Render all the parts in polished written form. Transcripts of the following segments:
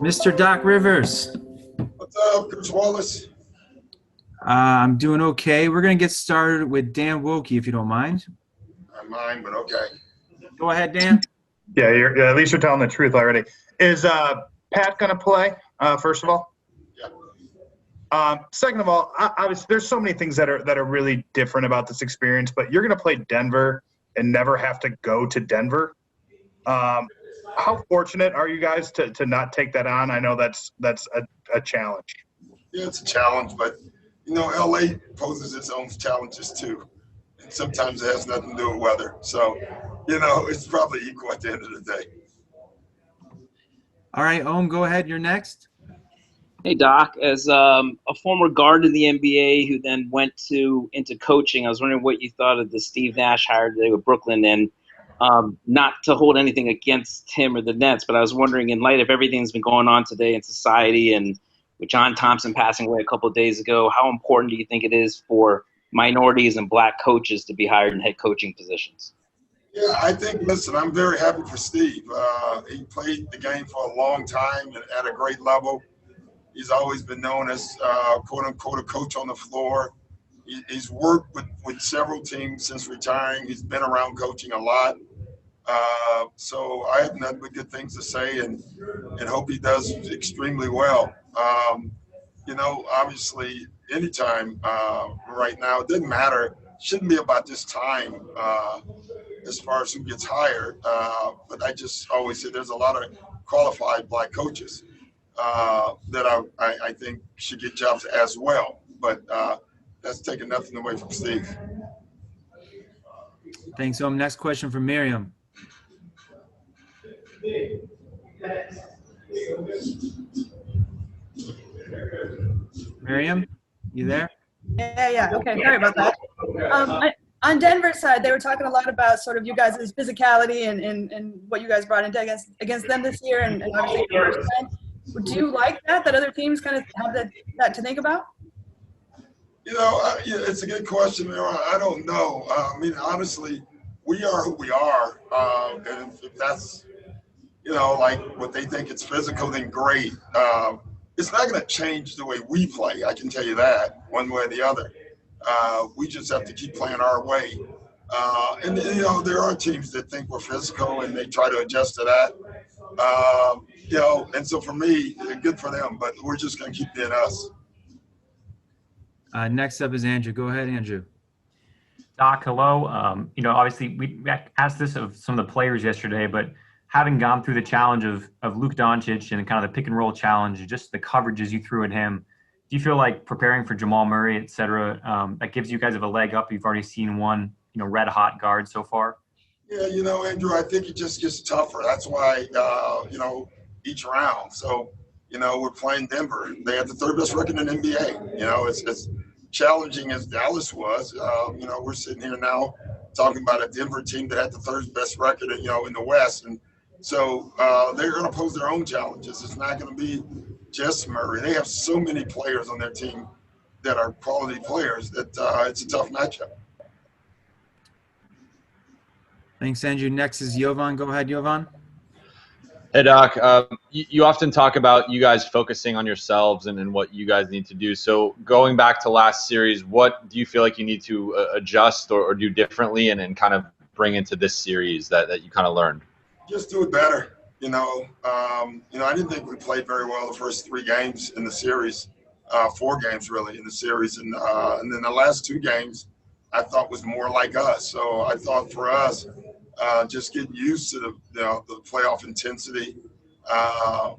Mr. Doc Rivers. What's up, Chris Wallace? I'm doing okay. We're going to get started with Dan Wilkie, if you don't mind. I'm mine, but okay. Go ahead, Dan. Yeah, at least you're telling the truth already. Is Pat going to play, first of all? Yeah. Second of all, obviously, there's so many things that are really different about this experience, but you're going to play Denver and never have to go to Denver. How fortunate are you guys to not take that on? I know that's a challenge. Yeah, it's a challenge, but, LA poses its own challenges too. And sometimes it has nothing to do with weather. So, it's probably equal at the end of the day. All right, go ahead. You're next. Hey, Doc. As a former guard in the NBA who then went into coaching, I was wondering what you thought of the Steve Nash hire today with Brooklyn, and not to hold anything against him or the Nets, but I was wondering, in light of everything that's been going on today in society and with John Thompson passing away a couple of days ago, how important do you think it is for minorities and black coaches to be hired in head coaching positions? Yeah, I think, listen, I'm very happy for Steve. He played the game for a long time and at a great level. He's always been known as, quote unquote, a coach on the floor. He's worked with several teams since retiring. He's been around coaching a lot. So I have nothing but good things to say and hope he does extremely well. Obviously, anytime right now, it doesn't matter. It shouldn't be about this time as far as who gets hired. But I just always say there's a lot of qualified black coaches that I think should get jobs as well. But that's taking nothing away from Steve. Thanks, Next question from Miriam. Miriam, you there? Yeah. Okay, sorry about that. On Denver's side, they were talking a lot about sort of you guys' physicality and what you guys brought into against them this year, and obviously the first time. Do you like that other teams kind of have that to think about? It's a good question. I don't know. Honestly, we are who we are, and if that's like what they think it's physical, then great. It's not going to change the way we play. I can tell you that one way or the other. We just have to keep playing our way. And there are teams that think we're physical and they try to adjust to that. And so for me, good for them, but we're just going to keep being us. Next up is Andrew. Go ahead, Andrew. Doc, hello. Obviously we asked this of some of the players yesterday, but having gone through the challenge of Luka Doncic and kind of the pick and roll challenge, just the coverages you threw at him, do you feel like preparing for Jamal Murray, et cetera, that gives you guys a leg up? You've already seen one, red hot guard so far. Yeah, Andrew, I think it just gets tougher. That's why, each round. So, we're playing Denver. They have the third best record in the NBA. It's challenging as Dallas was. We're sitting here now talking about a Denver team that had the third best record, in the West. And so they're going to pose their own challenges. It's not going to be just Murray. They have so many players on their team that are quality players that it's a tough matchup. Thanks, Andrew. Next is Jovan. Go ahead, Jovan. Hey, Doc. You often talk about you guys focusing on yourselves and what you guys need to do. So going back to last series, what do you feel like you need to adjust or do differently and kind of bring into this series that you kind of learned? Just do it better. I didn't think we played very well the first 3 games in the series, 4 games really in the series. And then the last 2 games I thought was more like us. So I thought for us, just getting used to the playoff intensity,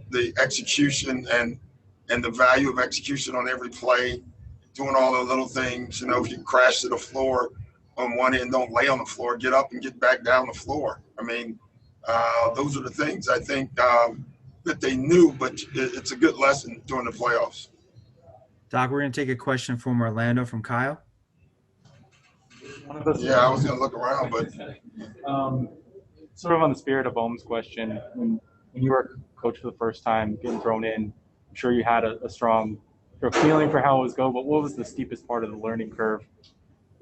the execution and the value of execution on every play, doing all the little things. If you crash to the floor on one end, don't lay on the floor, get up and get back down the floor. Those are the things I think that they knew, but it's a good lesson during the playoffs. Doc, we're going to take a question from Orlando from Kyle. Yeah, I was going to look around, but sort of on the spirit of Ohm's question, when you were coach for the first time, getting thrown in, I'm sure you had a strong feeling for how it was going, but what was the steepest part of the learning curve?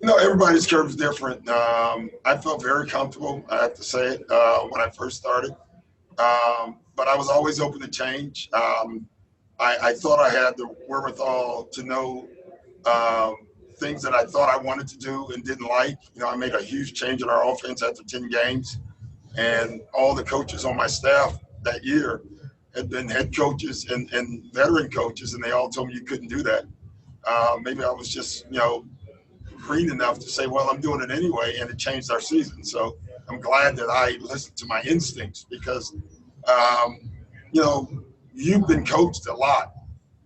Everybody's curve is different. I felt very comfortable, I have to say it, when I first started. But but I was always open to change. I thought I had the wherewithal to know things that I thought I wanted to do and didn't like. You know, I made a huge change in our offense after 10 games, and all the coaches on my staff that year had been head coaches and veteran coaches, and they all told me you couldn't do that. Maybe I was just, green enough to say, well, I'm doing it anyway, and it changed our season. So I'm glad that I listened to my instincts because, you've been coached a lot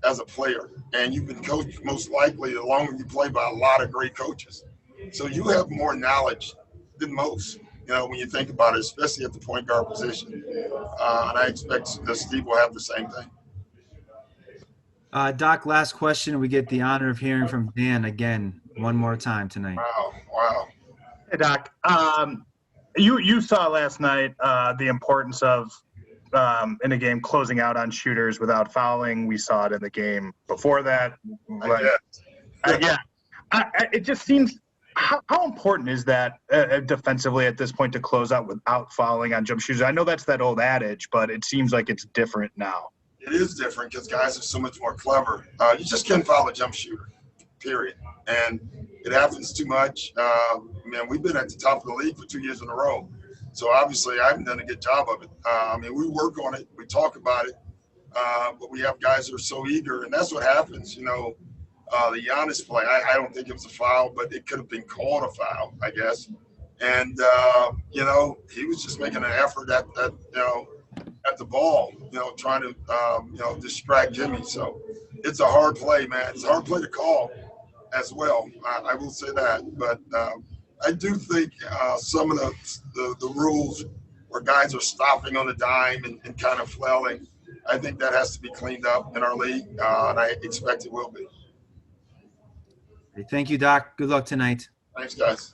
as a player, and you've been coached most likely the longer you play by a lot of great coaches. So you have more knowledge than most, when you think about it, especially at the point guard position. And I expect that Steve will have the same thing. Doc, last question. We get the honor of hearing from Dan again one more time tonight. Wow. Hey, Doc. You saw last night the importance of in a game closing out on shooters without fouling. We saw it in the game before that. It just seems how important is that defensively at this point to close out without fouling on jump shooters? I know that's that old adage, but it seems like it's different now. It is different because guys are so much more clever. You just can't foul a jump shooter, period. And it happens too much. We've been at the top of the league for 2 years in a row. So obviously I haven't done a good job of it. We work on it. We talk about it. But we have guys that are so eager. And that's what happens. The Giannis play, I don't think it was a foul, but it could have been called a foul, I guess. And, he was just making an effort at the ball, trying to distract Jimmy. So it's a hard play, man. It's a hard play to call as well. I will say that. But I do think some of the rules where guys are stopping on a dime and kind of flailing, I think that has to be cleaned up in our league, and I expect it will be. Thank you, Doc. Good luck tonight. Thanks, guys.